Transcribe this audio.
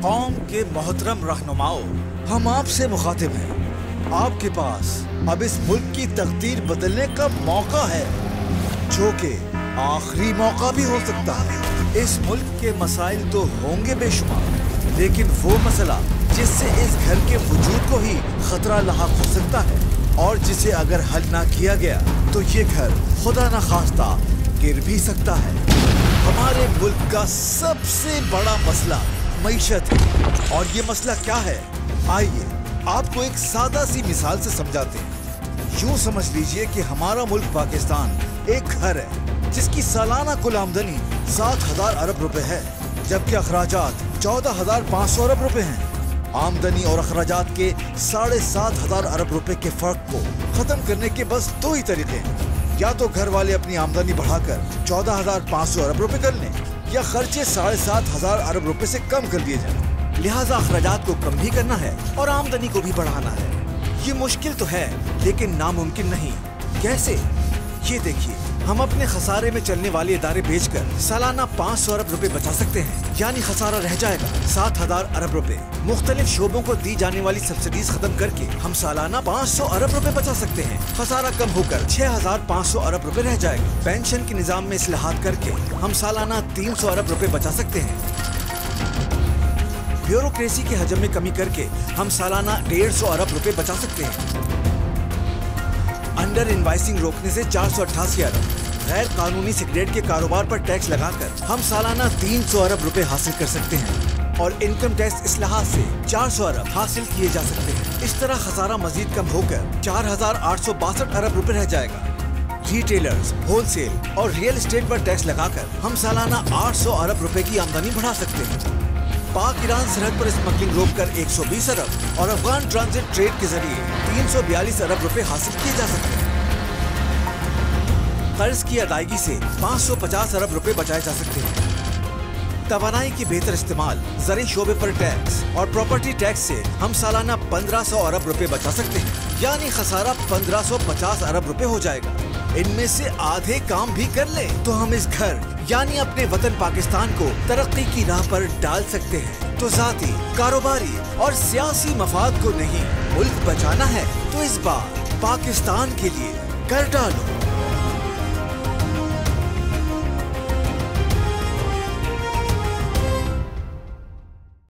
कौम के मोहतरम रहनुमाओं, हम आपसे मुखातिब हैं। आपके पास अब इस मुल्क की तकदीर बदलने का मौका है, जो कि आखिरी मौका भी हो सकता है। इस मुल्क के मसाइल तो होंगे बेशुमार, लेकिन वो मसला जिससे इस घर के वजूद को ही खतरा लाहक हो सकता है और जिसे अगर हल ना किया गया तो ये घर खुदा न खास्ता गिर भी सकता है। हमारे मुल्क का सबसे बड़ा मसला मईशत है, और ये मसला क्या है, आइए आपको एक सादा सी मिसाल से समझाते हैं। यूं समझ लीजिए कि हमारा मुल्क पाकिस्तान एक घर है जिसकी सालाना कुल आमदनी 7,000 अरब रुपए है, जबकि अखराजात 14,500 अरब रुपए हैं। आमदनी और अखराजात के 7,500 अरब रुपए के फर्क को खत्म करने के बस दो ही तरीके हैं, या तो घर वाले अपनी आमदनी बढ़ाकर 14,500 अरब रुपए कर लें, या खर्चे 7,500 अरब रुपए से कम कर दिए जाएं। लिहाजा अखराजात को कम भी करना है और आमदनी को भी बढ़ाना है। ये मुश्किल तो है लेकिन नामुमकिन नहीं। कैसे? ये देखिए, हम अपने खसारे में चलने वाले इदारे बेचकर सालाना 500 अरब रुपए बचा सकते हैं, यानी खसारा रह जाएगा 7,000 अरब रुपए। मुख्तलिफ शोबों को दी जाने वाली सब्सिडीज खत्म करके हम सालाना 500 अरब रुपए बचा सकते हैं। खसारा कम होकर 6,500 अरब रुपए रह जाएगा। पेंशन के निजाम में इस्लाहात करके हम सालाना 300 अरब रुपए बचा सकते हैं। ब्यूरोक्रेसी के हजम में कमी करके हम सालाना 150 अरब रुपए बचा सकते हैं। अंडर इनवाइसिंग रोकने से 488 अरब, गैर कानूनी सिगरेट के कारोबार पर टैक्स लगाकर हम सालाना 300 अरब रुपए हासिल कर सकते हैं, और इनकम टैक्स इस्लाहात से 400 अरब हासिल किए जा सकते हैं। इस तरह खसारा मजीद कम होकर 4,862 अरब रुपए रह जाएगा। रिटेलर्स, होलसेल और रियल एस्टेट पर टैक्स लगाकर हम सालाना 800 अरब रुपए की आमदनी बढ़ा सकते हैं। पाक ईरान सरहद पर स्मगलिंग रोककर 120 अरब और अफगान ट्रांजिट ट्रेड के जरिए 342 अरब रुपए हासिल किए जा सकते हैं। कर्ज की अदायगी से 550 अरब रुपए बचाए जा सकते हैं। तवानाई की बेहतर इस्तेमाल, ज़रूरी शोबे पर टैक्स और प्रॉपर्टी टैक्स से हम सालाना 1,500 अरब रुपए बचा सकते हैं, यानी खसारा 1,550 अरब रुपए हो जाएगा। इनमें से आधे काम भी कर ले तो हम इस घर यानी अपने वतन पाकिस्तान को तरक्की की राह पर डाल सकते हैं। तो ज़ाती, कारोबारी और सियासी मफाद को नहीं, मुल्क बचाना है तो इस बार पाकिस्तान के लिए कर डालो।